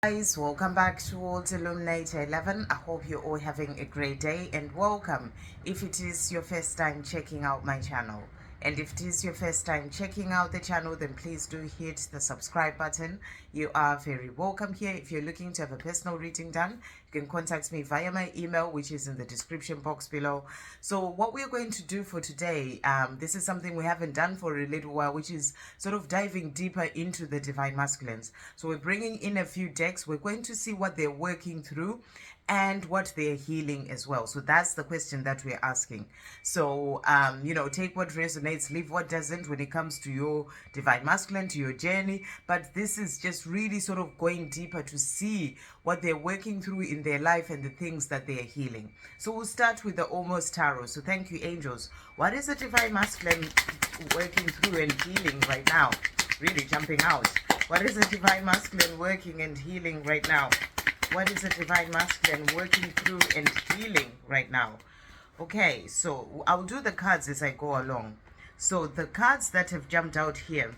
Guys, welcome back towards Illuminator 11. I hope you're all having a great day and welcome if it is your first time checking out my channel. And if it is your first time checking out the channel, then please do hit the subscribe button. You are very welcome here. If you're looking to have a personal reading done, you can contact me via my email, which is in the description box below. So what we're going to do for today, this is something we haven't done for a little while, which is sort of diving deeper into the divine masculines. So we're bringing in a few decks. We're going to see what they're working through and what they're healing as well. So that's the question that we're asking. So, take what resonates, leave what doesn't when it comes to your divine masculine, to your journey. But this is just really sort of going deeper to see what they're working through in their life and the things that they are healing. So we'll start with the Almost Tarot. So thank you, angels. What is the divine masculine working through and healing right now? Really jumping out. What is the divine masculine working and healing right now? What is the divine masculine working through and healing right now? Okay, so I'll do the cards as I go along. So the cards that have jumped out here.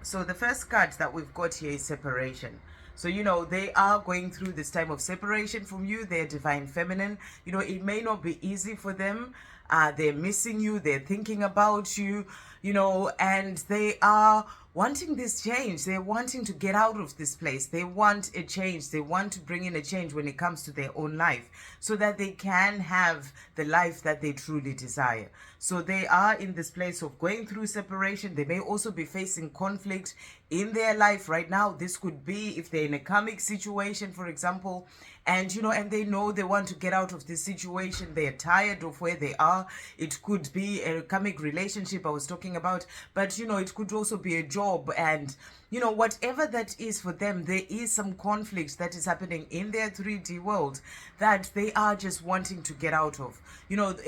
So the first card that we've got here is separation. So, they are going through this time of separation from you. They're divine feminine. It may not be easy for them. They're missing you. They're thinking about you, and they are wanting this change. They're wanting to get out of this place. They want a change. They want to bring in a change when it comes to their own life so that they can have the life that they truly desire. So they are in this place of going through separation. They may also be facing conflict in their life right now. This could be if they're in a karmic situation, for example, and they know they want to get out of this situation. They're tired of where they are. It could be a karmic relationship I was talking about, but it could also be a job, and whatever that is for them, there is some conflict that is happening in their 3D world that they are just wanting to get out of,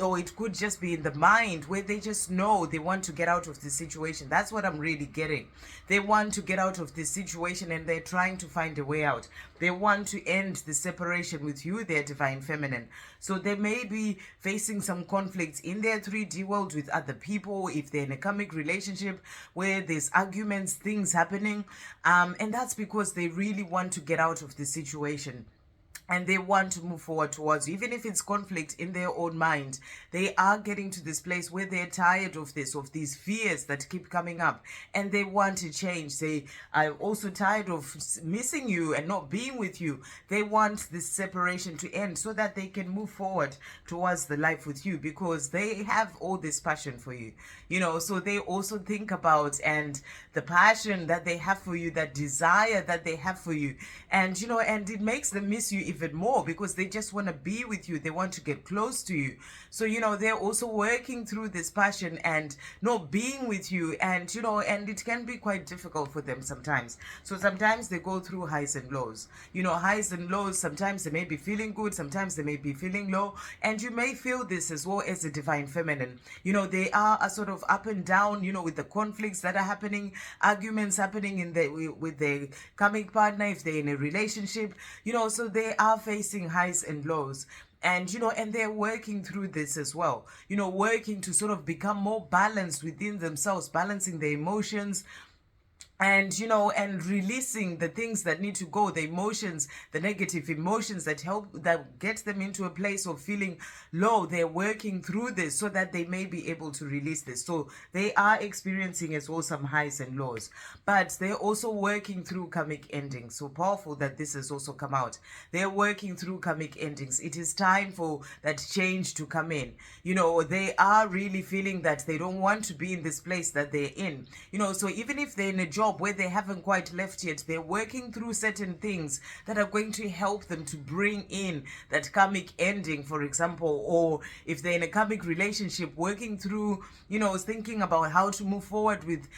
or it could just be in the mind where they just know they want to get out of this situation. That's what I'm really getting. They want to get out of this situation and they're trying to find a way out. They want to end the separation with you, their divine feminine. So they may be facing some conflicts in their 3D world with other people, if they're in a karmic relationship where there's arguments, things happening, and that's because they really want to get out of the situation. And they want to move forward towards you. Even if it's conflict in their own mind, they are getting to this place where they're tired of these fears that keep coming up, and they want to change. They are also tired of missing you and not being with you. They want this separation to end so that they can move forward towards the life with you, because they have all this passion for you, so they also think about and the passion that they have for you, that desire that they have for you, and and it makes them miss you even more because they just want to be with you. They want to get close to you. So they're also working through this passion and not being with you, and and it can be quite difficult for them sometimes. So sometimes they go through highs and lows, highs and lows. Sometimes they may be feeling good, sometimes they may be feeling low, and you may feel this as well as a divine feminine. They are a sort of up and down, with the conflicts that are happening, arguments happening with their karmic partner, if they're in a relationship, so they are facing highs and lows. And and they're working through this as well, working to sort of become more balanced within themselves, balancing their emotions, and and releasing the things that need to go, the emotions, the negative emotions that get them into a place of feeling low. They're working through this so that they may be able to release this. So they are experiencing as well some highs and lows, but they're also working through karmic endings. So powerful that this has also come out. They're working through karmic endings. It is time for that change to come in. They are really feeling that they don't want to be in this place that they're in, so even if they're in a job where they haven't quite left yet, they're working through certain things that are going to help them to bring in that karmic ending, for example. Or if they're in a karmic relationship, working through, thinking about how to move forward with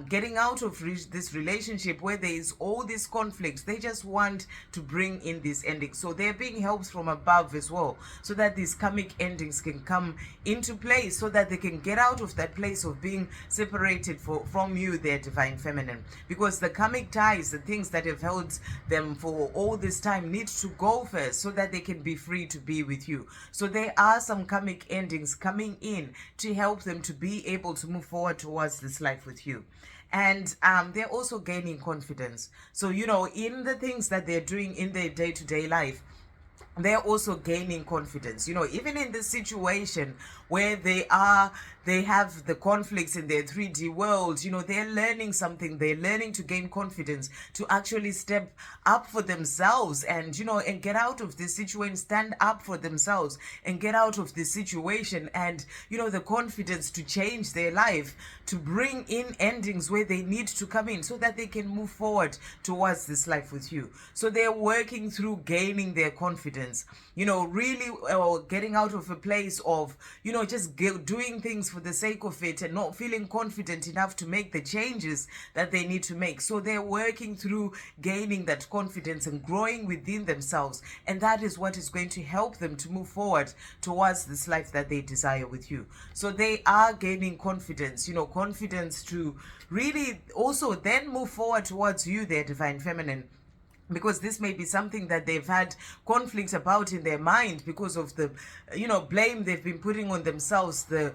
getting out of this relationship where there is all these conflicts. They just want to bring in this ending. So they're being helped from above as well, so that these karmic endings can come into place, so that they can get out of that place of being separated from you, their divine feminine. Because the karmic ties, the things that have held them for all this time, need to go first so that they can be free to be with you. So there are some karmic endings coming in to help them to be able to move forward towards this life with you. And they're also gaining confidence. So, in the things that they're doing in their day-to-day life, they're also gaining confidence. Even in the situation where they have the conflicts in their 3D world, they're learning something. They're learning to gain confidence, to actually step up for themselves, and get out of this situation, stand up for themselves and get out of this situation. And the confidence to change their life, to bring in endings where they need to come in, so that they can move forward towards this life with you. So they're working through gaining their confidence, really getting out of a place of just doing things for the sake of it and not feeling confident enough to make the changes that they need to make. So they're working through gaining that confidence and growing within themselves, and that is what is going to help them to move forward towards this life that they desire with you. So they are gaining confidence, confidence to really also then move forward towards you, their divine feminine, because this may be something that they've had conflict about in their mind because of the blame they've been putting on themselves, the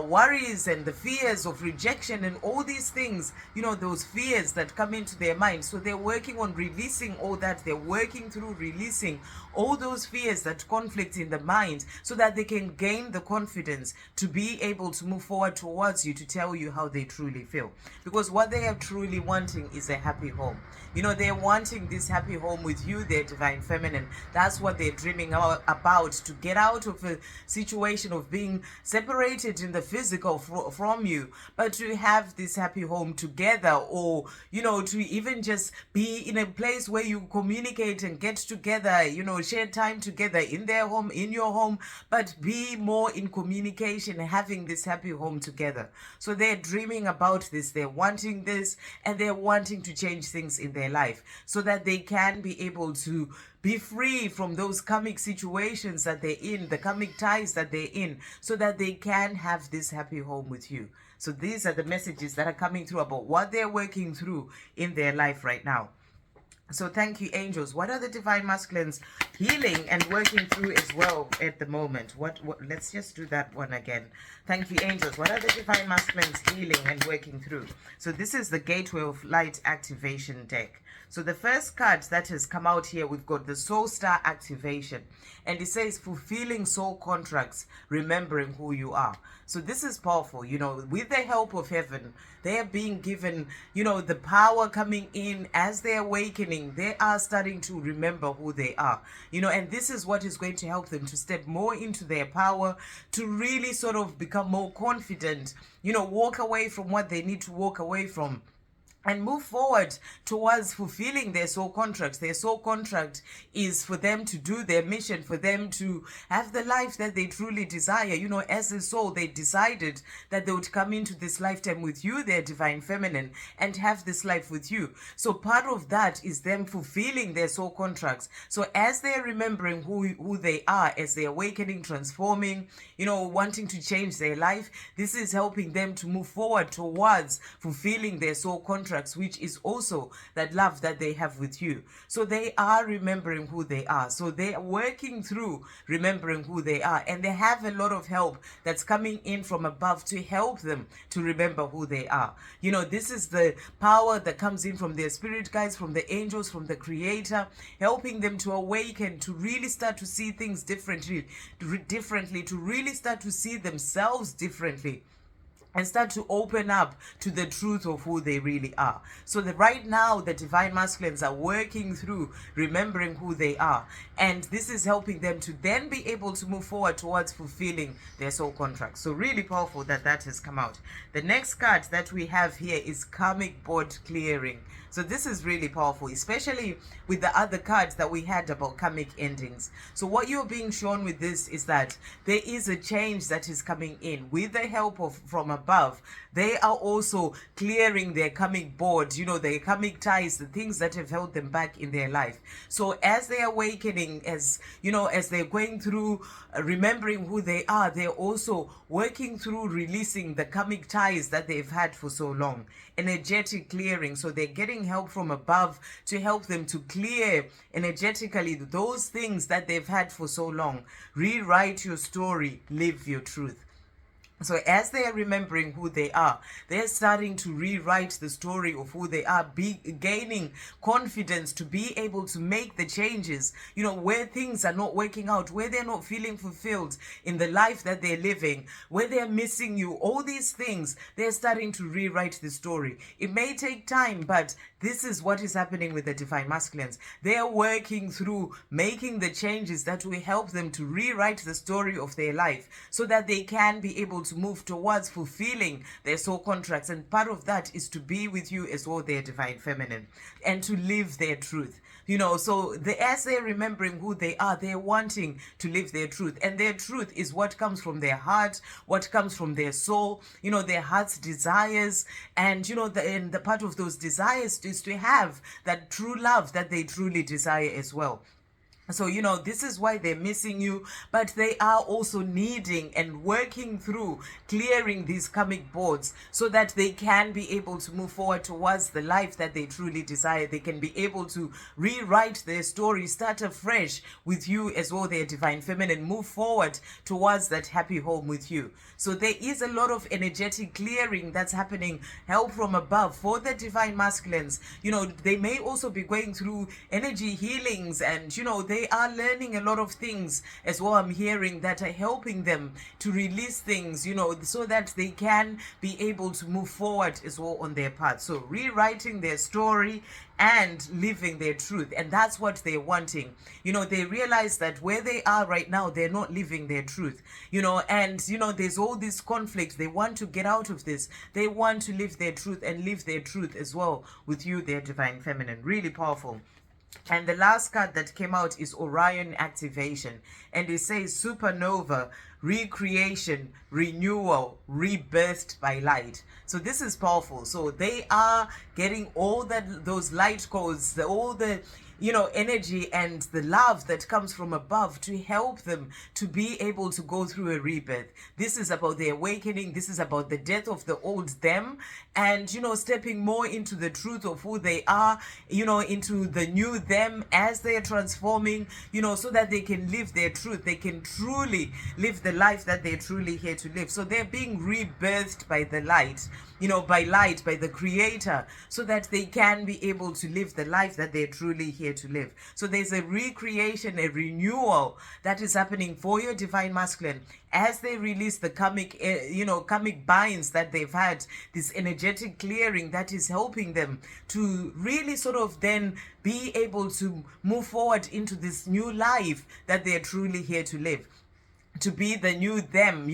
worries and the fears of rejection and all these things, those fears that come into their mind. So they're working on releasing all that. They're working through releasing all those fears that conflict in the mind, so that they can gain the confidence to be able to move forward towards you, to tell you how they truly feel. Because what they are truly wanting is a happy home. They're wanting this happy home with you, their divine feminine. That's what they're dreaming about, to get out of a situation of being separated in the physical from you, but to have this happy home together, or to even just be in a place where you communicate and get together, share time together in their home, in your home, but be more in communication, having this happy home together. So they're dreaming about this, they're wanting this, and they're wanting to change things in their life so that they can be able to be free from those karmic situations that they're in, the karmic ties that they're in, so that they can have this happy home with you. So these are the messages that are coming through about what they're working through in their life right now. So thank you, angels. What are the divine masculines healing and working through as well at the moment? What let's just do that one again. Thank you, angels. What are the divine masculines healing and working through? So this is the Gateway of Light activation deck. So the first card that has come out here, we've got the Soul Star activation, and it says fulfilling soul contracts, remembering who you are. So this is powerful. With the help of heaven, they are being given, the power coming in as they're awakening. They are starting to remember who they are, and this is what is going to help them to step more into their power, to really sort of become more confident, walk away from what they need to walk away from, and move forward towards fulfilling their soul contracts. Their soul contract is for them to do their mission, for them to have the life that they truly desire. As a soul, they decided that they would come into this lifetime with you, their divine feminine, and have this life with you. So part of that is them fulfilling their soul contracts. So as they're remembering who they are, as they're awakening, transforming, wanting to change their life, this is helping them to move forward towards fulfilling their soul contracts, which is also that love that they have with you. So they are remembering who they are. So they are working through remembering who they are, and they have a lot of help that's coming in from above to help them to remember who they are. This is the power that comes in from their spirit guides, from the angels, from the creator, helping them to awaken, to really start to see things differently, to really start to see themselves differently, and start to open up to the truth of who they really are. So that right now, the divine masculines are working through remembering who they are. And this is helping them to then be able to move forward towards fulfilling their soul contracts. So really powerful that has come out. The next card that we have here is karmic board clearing. So this is really powerful, especially with the other cards that we had about karmic endings. So what you're being shown with this is that there is a change that is coming in with the help of from above. They are also clearing their karmic board, their karmic ties, the things that have held them back in their life. So as they're awakening, as they're going through remembering who they are, they're also working through releasing the karmic ties that they've had for so long. Energetic clearing. So they're getting help from above to help them to clear energetically those things that they've had for so long. Rewrite your story, live your truth. So as they are remembering who they are, they're starting to rewrite the story of who they are, gaining confidence to be able to make the changes, where things are not working out, where they're not feeling fulfilled in the life that they're living, where they're missing you, all these things, they're starting to rewrite the story. It may take time, but this is what is happening with the divine masculines. They are working through making the changes that will help them to rewrite the story of their life so that they can be able to move towards fulfilling their soul contracts. And part of that is to be with you as well, their divine feminine, and to live their truth. So as they're remembering who they are, they're wanting to live their truth. And their truth is what comes from their heart, what comes from their soul, their heart's desires. And, and the part of those desires is to have that true love that they truly desire as well. So, this is why they're missing you, but they are also needing and working through clearing these karmic boards so that they can be able to move forward towards the life that they truly desire. They can be able to rewrite their story, start afresh with you as well, their divine feminine, move forward towards that happy home with you. So there is a lot of energetic clearing that's happening, help from above for the divine masculines. They may also be going through energy healings and, they are learning a lot of things as well. I'm hearing that are helping them to release things, so that they can be able to move forward as well on their path. So rewriting their story and living their truth. And that's what they're wanting. They realize that where they are right now, they're not living their truth, and, there's all this conflict. They want to get out of this. They want to live their truth and live their truth as well with you, their divine feminine. Really powerful. And the last card that came out is Orion activation. And it says supernova, recreation, renewal, rebirthed by light. So this is powerful. So they are getting all those light codes, all the energy and the love that comes from above to help them to be able to go through a rebirth. This is about the awakening. This is about the death of the old them and, stepping more into the truth of who they are, into the new them as they are transforming, so that they can live their truth. They can truly live the life that they're truly here to live. So they're being rebirthed by the light, by light, by the creator, so that they can be able to live the life that they're truly here to live. So there's a recreation, a renewal that is happening for your divine masculine as they release the karmic, karmic binds that they've had, this energetic clearing that is helping them to really sort of then be able to move forward into this new life that they're truly here to live, to be the new them,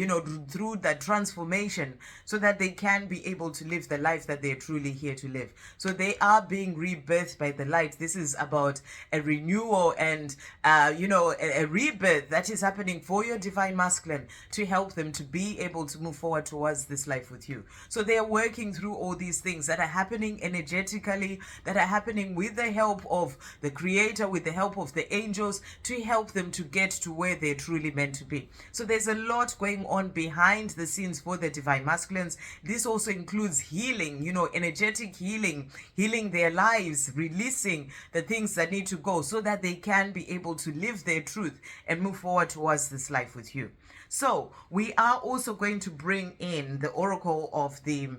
through that transformation, so that they can be able to live the life that they're truly here to live. So they are being rebirthed by the light. This is about a renewal and, a rebirth that is happening for your divine masculine to help them to be able to move forward towards this life with you. So they are working through all these things that are happening energetically, that are happening with the help of the creator, with the help of the angels, to help them to get to where they're truly meant to be. So there's a lot going on behind the scenes for the divine masculines. This also includes healing, energetic healing, healing their lives, releasing the things that need to go so that they can be able to live their truth and move forward towards this life with you. So we are also going to bring in the oracle of the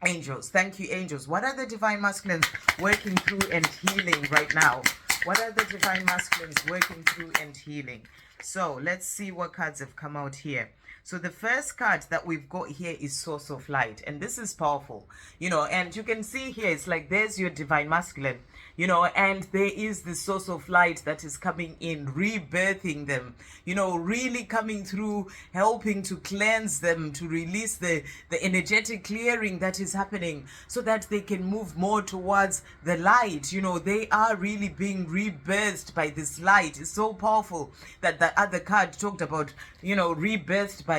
angels. Thank you, angels. What are the divine masculines working through and healing right now? What are the divine masculines working through and healing? So let's see what cards have come out here. So the first card that we've got here is Source of Light. And this is powerful, and you can see here, it's like there's your divine masculine, and there is the source of light that is coming in, rebirthing them, really coming through, helping to cleanse them, to release the energetic clearing that is happening so that they can move more towards the light. They are really being rebirthed by this light. It's so powerful that the other card talked about, rebirthed by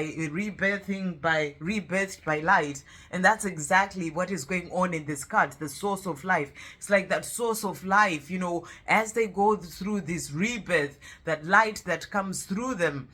light. And that's exactly what is going on in this card, the source of life. It's like that source of life, as they go through this rebirth, that light that comes through them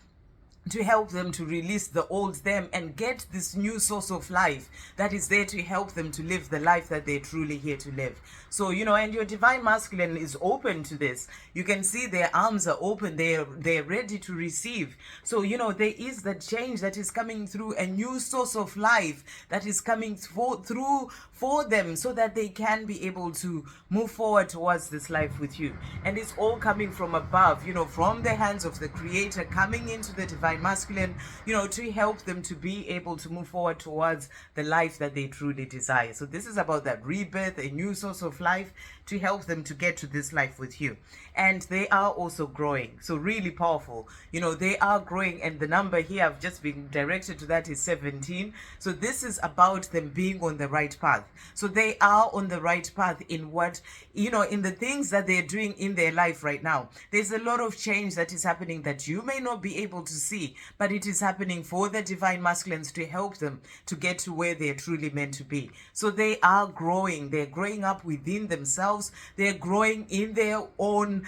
to help them to release the old them and get this new source of life that is there to help them to live the life that they're truly here to live. So, and your divine masculine is open to this. You can see their arms are open, they're ready to receive. So, there is that change that is coming through, a new source of life that is coming through for them, so that they can be able to move forward towards this life with you. And it's all coming from above, from the hands of the Creator, coming into the divine masculine, to help them to be able to move forward towards the life that they truly desire. So this is about that rebirth, a new source of life, to help them to get to this life with you. And they are also growing. So really powerful. They are growing, and the number here I've just been directed to, that is 17. So this is about them being on the right path. So they are on the right path in what, in the things that they're doing in their life right now. There's a lot of change that is happening that you may not be able to see, but it is happening for the divine masculines to help them to get to where they're truly meant to be. So they are growing. They're growing up within themselves. They're growing in their own,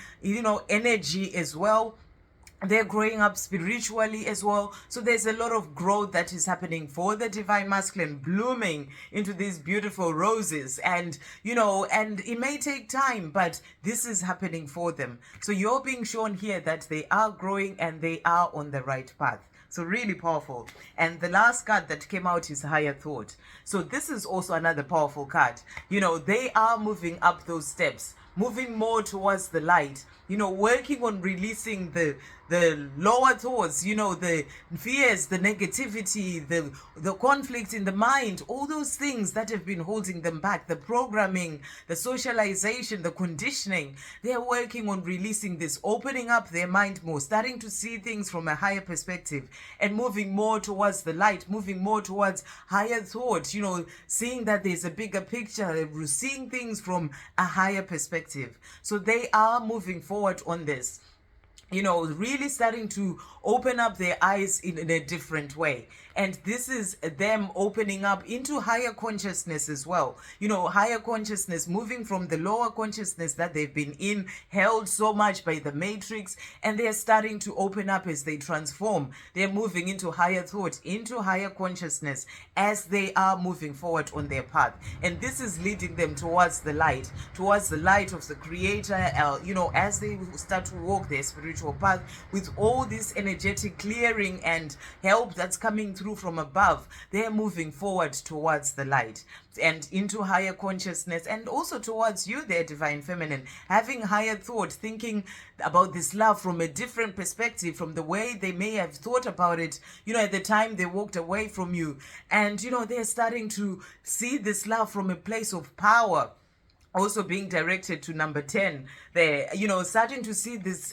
energy as well. They're growing up spiritually as well. So there's a lot of growth that is happening for the divine masculine, blooming into these beautiful roses. And, and it may take time, but this is happening for them. So you're being shown here that they are growing and they are on the right path. So really powerful. And the last card that came out is higher thought. So this is also another powerful card. They are moving up those steps, moving more towards the light, working on releasing the lower thoughts, the fears, the negativity, the conflict in the mind, all those things that have been holding them back, the programming, the socialization, the conditioning. They are working on releasing this, opening up their mind more, starting to see things from a higher perspective, and moving more towards the light, moving more towards higher thought, seeing that there's a bigger picture, seeing things from a higher perspective. So they are moving forward on this, really starting to open up their eyes in a different way. And this is them opening up into higher consciousness as well. Higher consciousness, moving from the lower consciousness that they've been in, held so much by the matrix, and they're starting to open up as they transform. They're moving into higher thought, into higher consciousness, as they are moving forward on their path. And this is leading them towards the light of the Creator, as they start to walk their spiritual path with all this energetic clearing and help that's coming through from above. They're moving forward towards the light and into higher consciousness, and also towards you, their divine feminine, having higher thought, thinking about this love from a different perspective, from the way they may have thought about it, at the time they walked away from you. And, they're starting to see this love from a place of power. Also being directed to number 10 there, starting to see this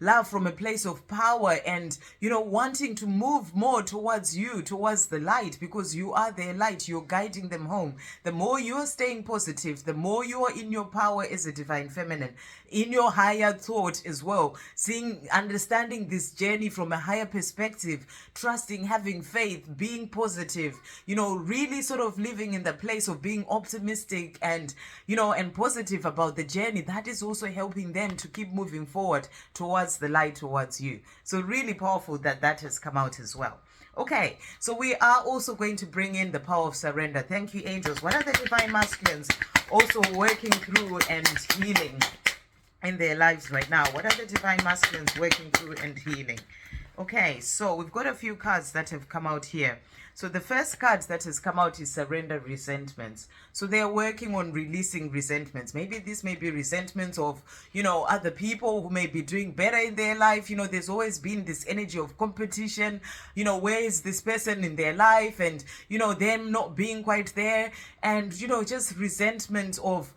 love from a place of power, and, wanting to move more towards you, towards the light, because you are their light. You're guiding them home. The more you're staying positive, the more you are in your power as a divine feminine, in your higher thought as well, understanding this journey from a higher perspective, trusting, having faith, being positive, really sort of living in the place of being optimistic and, and positive about the journey. That is also helping them to keep moving forward towards the light, towards you. So really powerful that has come out as well. Okay, so we are also going to bring in the power of surrender. Thank you, angels. What are the divine masculines also working through and healing in their lives right now? What are the divine masculines working through and healing? Okay, so we've got a few cards that have come out here. So the first card that has come out is surrender resentments. So they are working on releasing resentments. Maybe this may be resentments of, other people who may be doing better in their life. There's always been this energy of competition. Where is this person in their life? And, them not being quite there. And, just resentment of,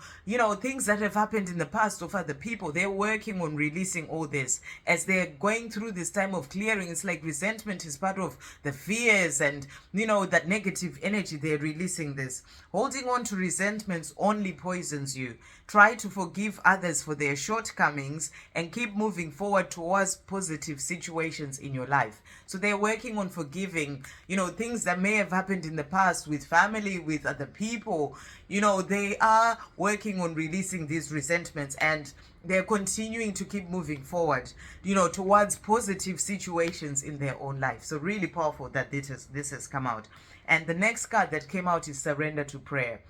things that have happened in the past of other people. They're working on releasing all this. As they're going through this time of clearing, it's like resentment is part of the fears and, that negative energy. They're releasing this. Holding on to resentments only poisons you. Try to forgive others for their shortcomings and keep moving forward towards positive situations in your life. So they're working on forgiving, things that may have happened in the past with family, with other people, they are working on releasing these resentments, and they're continuing to keep moving forward, towards positive situations in their own life. So really powerful that this has come out. And the next card that came out is surrender to prayer.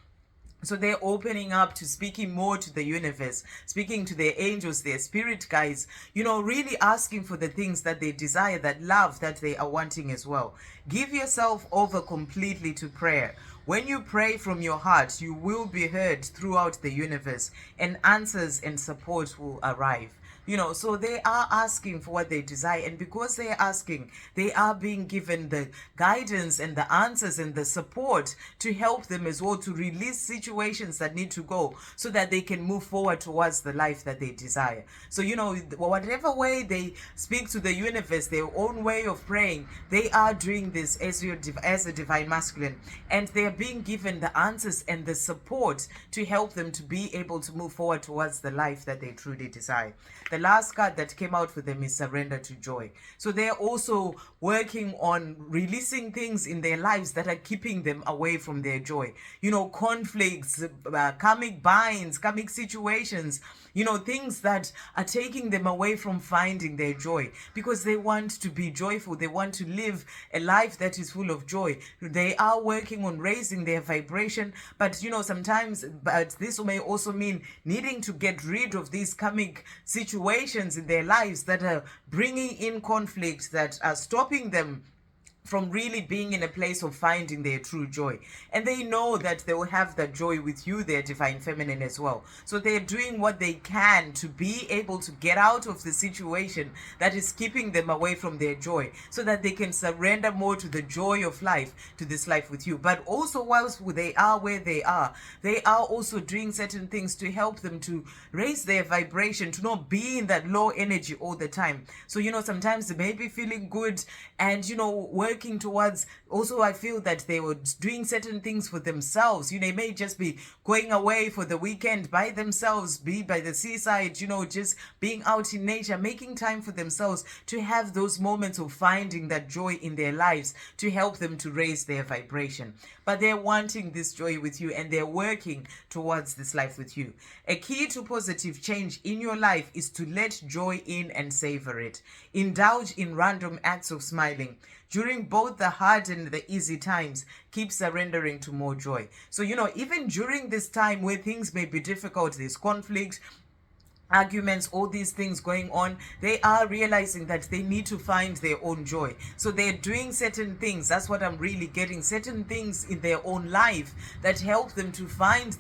So they're opening up to speaking more to the universe, speaking to their angels, their spirit guides, really asking for the things that they desire, that love that they are wanting as well. Give yourself over completely to prayer. When you pray from your heart, you will be heard throughout the universe, and answers and support will arrive. So they are asking for what they desire, and because they are asking, they are being given the guidance and the answers and the support to help them as well, to release situations that need to go, so that they can move forward towards the life that they desire. So whatever way they speak to the universe, their own way of praying, they are doing this as a divine masculine, and they are being given the answers and the support to help them to be able to move forward towards the life that they truly desire. The last card that came out for them is surrender to joy. So they're also working on releasing things in their lives that are keeping them away from their joy. Conflicts, karmic binds, karmic situations, things that are taking them away from finding their joy, because they want to be joyful. They want to live a life that is full of joy. They are working on raising their vibration, but sometimes, but this may also mean needing to get rid of these karmic situations in their lives that are bringing in conflicts, that are stopping them from really being in a place of finding their true joy. And they know that they will have that joy with you, their divine feminine, as well. So they're doing what they can to be able to get out of the situation that is keeping them away from their joy, so that they can surrender more to the joy of life, to this life with you. But also, whilst they are where they are also doing certain things to help them to raise their vibration, to not be in that low energy all the time. So sometimes they may be feeling good and working towards, also I feel that they were doing certain things for themselves. They may just be going away for the weekend by themselves, be by the seaside, just being out in nature, making time for themselves, to have those moments of finding that joy in their lives, to help them to raise their vibration. But they're wanting this joy with you, and they're working towards this life with you. A key to positive change in your life is to let joy in and savor it. Indulge in random acts of smiling. During both the hard and the easy times, keep surrendering to more joy. So, even during this time where things may be difficult, there's conflict, arguments, all these things going on, they are realizing that they need to find their own joy. So they're doing certain things. That's what I'm really getting. Certain things in their own life that help them to find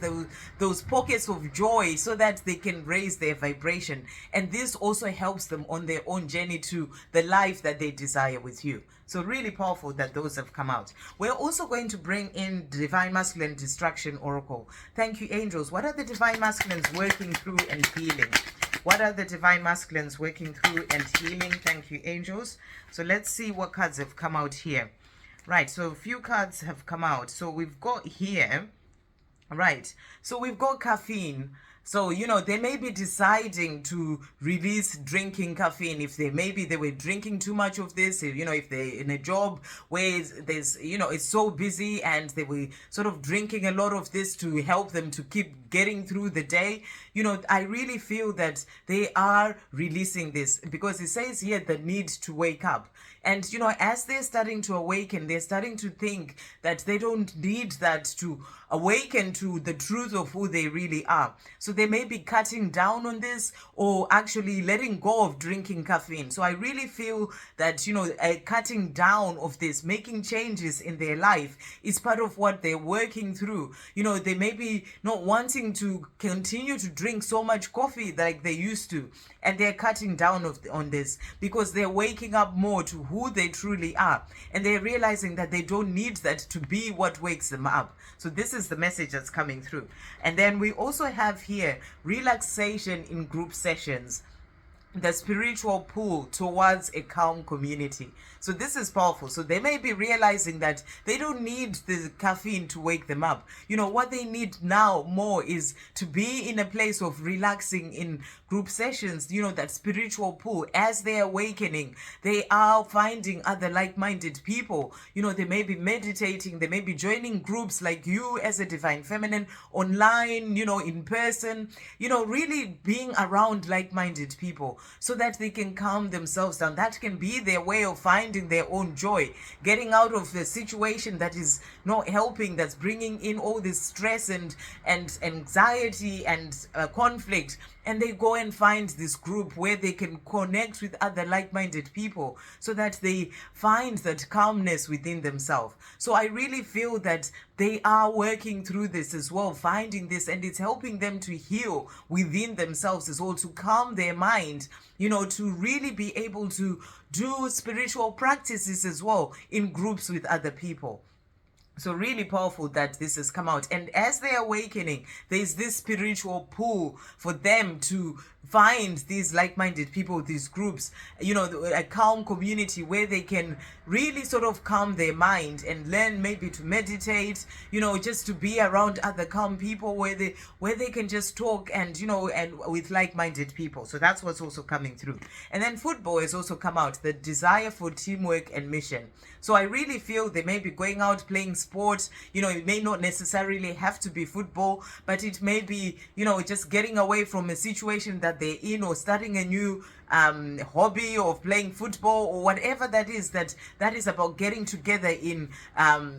those pockets of joy, so that they can raise their vibration. And this also helps them on their own journey to the life that they desire with you. So really powerful that those have come out. We're also going to bring in Divine Masculine Distraction Oracle. Thank you, angels. What are the Divine Masculines working through and healing? What are the Divine Masculines working through and healing? Thank you, angels. So let's see what cards have come out here. Right, so a few cards have come out. So we've got here, right, so we've got caffeine. So, they may be deciding to release drinking caffeine if they were drinking too much of this, if they're in a job where there's, it's so busy, and they were sort of drinking a lot of this to help them to keep getting through the day. I really feel that they are releasing this, because it says here the need to wake up. And, as they're starting to awaken, they're starting to think that they don't need that to awaken to the truth of who they really are. So they may be cutting down on this, or actually letting go of drinking caffeine. So I really feel that, cutting down of this, making changes in their life is part of what they're working through. They may be not wanting to continue to drink so much coffee like they used to, and they're cutting down on this because they're waking up more to who they truly are, and they're realizing that they don't need that to be what wakes them up. So this is the message that's coming through. And then we also have here relaxation in group sessions. the spiritual pull towards a calm community. So this is powerful. So they may be realizing that they don't need the caffeine to wake them up. You know, what they need now more is to be in a place of relaxing in group sessions. You know, that spiritual pull. As they're awakening, they are finding other like-minded people. You know, they may be meditating, they may be joining groups like you as a Divine Feminine, online, you know, in person, you know, really being around like-minded people so that they can calm themselves down. That can be their way of finding their own joy, getting out of the situation that is not helping, that's bringing in all this stress and anxiety and conflict. And they go and find this group where they can connect with other like-minded people so that they find that calmness within themselves. So I really feel that they are working through this as well, finding this, and it's helping them to heal within themselves as well, to calm their mind, you know, to really be able to do spiritual practices as well in groups with other people. So really powerful that this has come out. And as they're awakening, there's this spiritual pull for them to find these like-minded people, these groups, you know, a calm community where they can really sort of calm their mind and learn maybe to meditate, you know, just to be around other calm people where they can just talk and, you know, and with like-minded people. So that's what's also coming through. And then football has also come out, the desire for teamwork and mission. So I really feel they may be going out playing sport. You know, it may not necessarily have to be football, but it may be, you know, just getting away from a situation that they're in, or starting a new hobby of playing football, or whatever that is about getting together in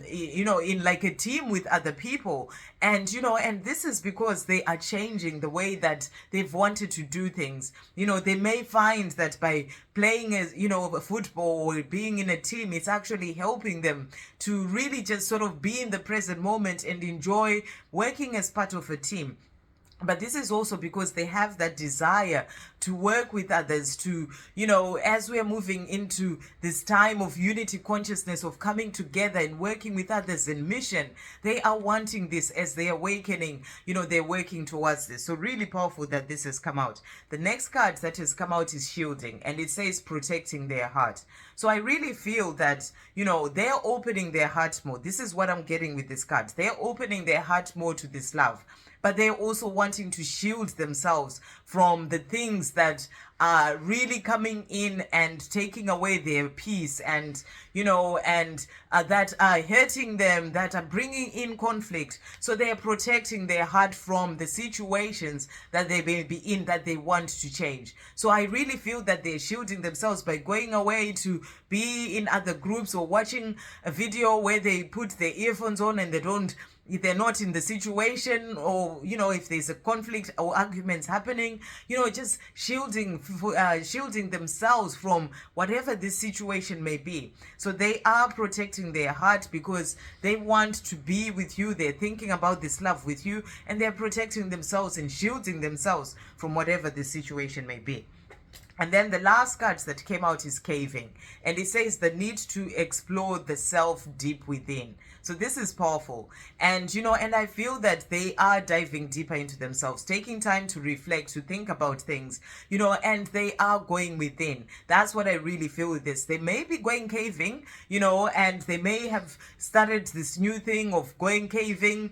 you know, in like a team with other people. And you know, and this is because they are changing the way that they've wanted to do things. You know, they may find that by playing as, you know, football or being in a team, it's actually helping them to really just sort of be in the present moment and enjoy working as part of a team. But this is also because they have that desire to work with others, to, you know, as we're moving into this time of unity consciousness, of coming together and working with others in mission, they are wanting this as they're awakening, you know, they're working towards this. So really powerful that this has come out. The next card that has come out is shielding, and it says protecting their heart. So I really feel that, you know, they're opening their heart more. This is what I'm getting with this card. They're opening their heart more to this love, but they're also wanting to shield themselves from the things that are really coming in and taking away their peace, and, you know, and that are hurting them, that are bringing in conflict. So they're protecting their heart from the situations that they may be in that they want to change. So I really feel that they're shielding themselves by going away to be in other groups, or watching a video where they put their earphones on and if they're not in the situation, or, you know, if there's a conflict or arguments happening, you know, just shielding themselves from whatever this situation may be. So they are protecting their heart because they want to be with you. They're thinking about this love with you, and they're protecting themselves and shielding themselves from whatever the situation may be. And then the last card that came out is caving, and it says the need to explore the self deep within. So this is powerful. And, you know, and I feel that they are diving deeper into themselves, taking time to reflect, to think about things, you know, and they are going within. That's what I really feel with this. They may be going caving, you know, and they may have started this new thing of going caving,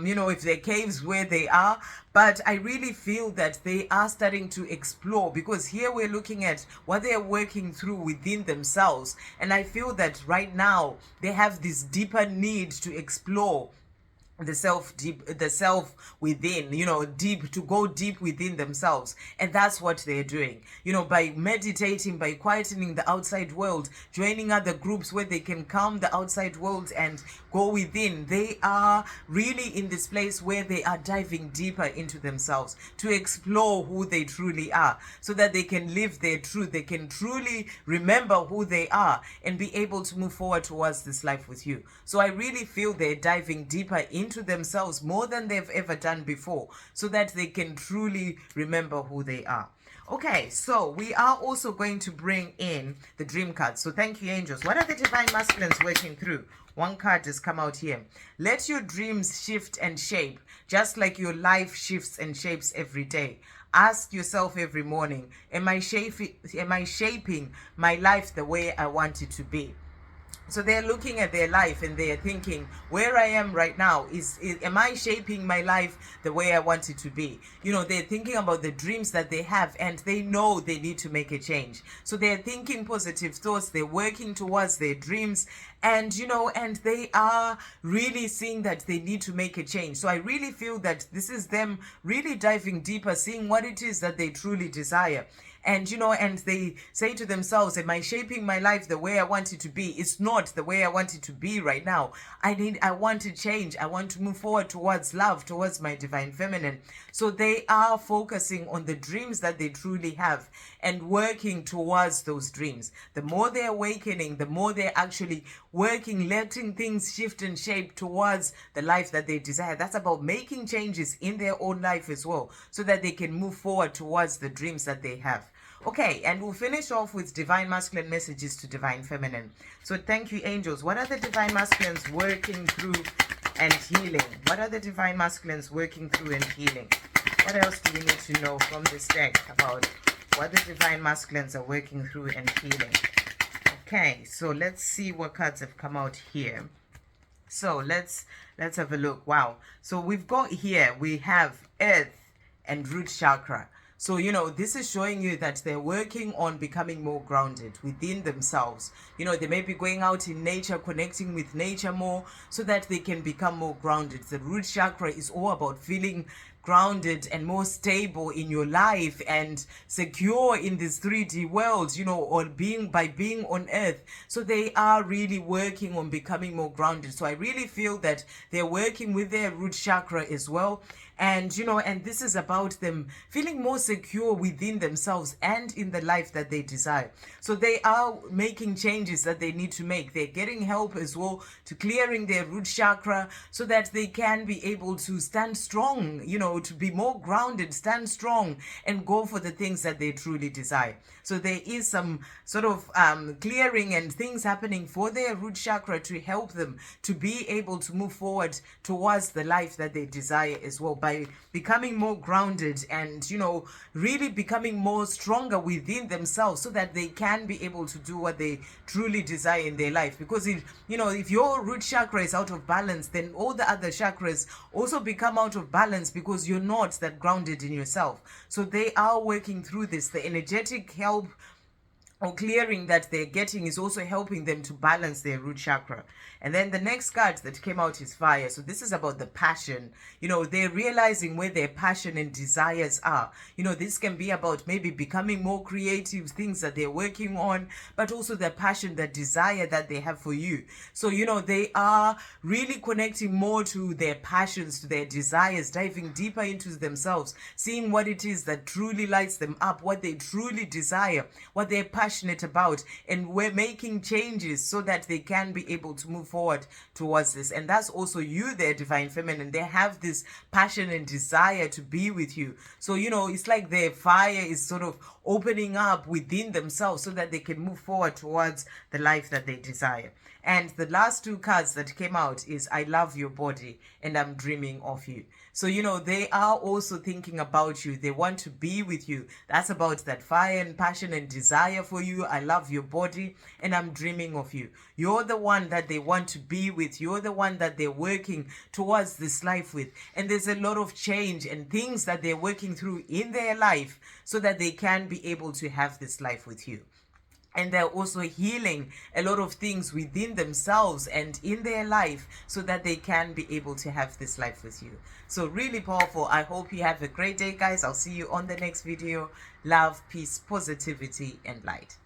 you know, if they're caves where they are. But I really feel that they are starting to explore, because here we're looking at what they're working through within themselves. And I feel that right now they have this deeper need to explore the self within, you know, to go deep within themselves. And that's what they're doing, you know, by meditating, by quietening the outside world, joining other groups where they can calm the outside world and go within. They are really in this place where they are diving deeper into themselves to explore who they truly are, so that they can live their truth. They can truly remember who they are and be able to move forward towards this life with you. So I really feel they're diving deeper into themselves more than they've ever done before, so that they can truly remember who they are. Okay, so we are also going to bring in the dream cards. So thank you, angels. What are the divine masculines working through? One card has come out here. Let your dreams shift and shape, just like your life shifts and shapes every day. Ask yourself every morning, am I shaping my life the way I want it to be? So they're looking at their life and they're thinking, where I am right now, am I shaping my life the way I want it to be? They're thinking about the dreams that they have, and they know they need to make a change. So they're thinking positive thoughts, they're working towards their dreams, and and they are really seeing that they need to make a change. So I really feel that this is them really diving deeper, seeing what it is that they truly desire. And and they say to themselves, am I shaping my life the way I want it to be? It's not the way I want it to be right now. I want to change. I want to move forward towards love, towards my divine feminine. So they are focusing on the dreams that they truly have and working towards those dreams. The more they're awakening, the more they're actually working, letting things shift and shape towards the life that they desire. That's about making changes in their own life as well, so that they can move forward towards the dreams that they have. Okay, and we'll finish off with divine masculine messages to divine feminine. So thank you, angels. What are the divine masculines working through and healing? What are the divine masculines working through and healing? What else do we need to know from this deck about what the divine masculines are working through and healing? Okay, so let's see what cards have come out here. So let's have a look. Wow. So we've got here, we have earth and root chakra. So, this is showing you that they're working on becoming more grounded within themselves. They may be going out in nature, connecting with nature more, so that they can become more grounded. The root chakra is all about feeling grounded and more stable in your life and secure in this 3D world, or by being on earth. So they are really working on becoming more grounded. So I really feel that they're working with their root chakra as well. And, and this is about them feeling more secure within themselves and in the life that they desire. So they are making changes that they need to make. They're getting help as well to clearing their root chakra so that they can be able to stand strong, to be more grounded, stand strong, and go for the things that they truly desire. So there is some sort of clearing and things happening for their root chakra to help them to be able to move forward towards the life that they desire as well, by becoming more grounded and, really becoming more stronger within themselves, so that they can be able to do what they truly desire in their life. Because if your root chakra is out of balance, then all the other chakras also become out of balance, because you're not that grounded in yourself. So they are working through this. The energetic help or clearing that they're getting is also helping them to balance their root chakra. And then the next card that came out is fire. So this is about the passion. They're realizing where their passion and desires are. This can be about maybe becoming more creative, things that they're working on, but also the passion, the desire that they have for you. So, they are really connecting more to their passions, to their desires, diving deeper into themselves, seeing what it is that truly lights them up, what they truly desire, what they're passionate about, and we're making changes so that they can be able to move forward towards this. And that's also you, their divine feminine. They have this passion and desire to be with you. So, it's like their fire is sort of opening up within themselves so that they can move forward towards the life that they desire. And the last two cards that came out is I love your body and I'm dreaming of you. So, they are also thinking about you. They want to be with you. That's about that fire and passion and desire for you. I love your body and I'm dreaming of you. You're the one that they want to be with. You're the one that they're working towards this life with. And there's a lot of change and things that they're working through in their life so that they can be able to have this life with you. And they're also healing a lot of things within themselves and in their life so that they can be able to have this life with you. So really powerful. I hope you have a great day, guys. I'll see you on the next video. Love, peace, positivity, and light.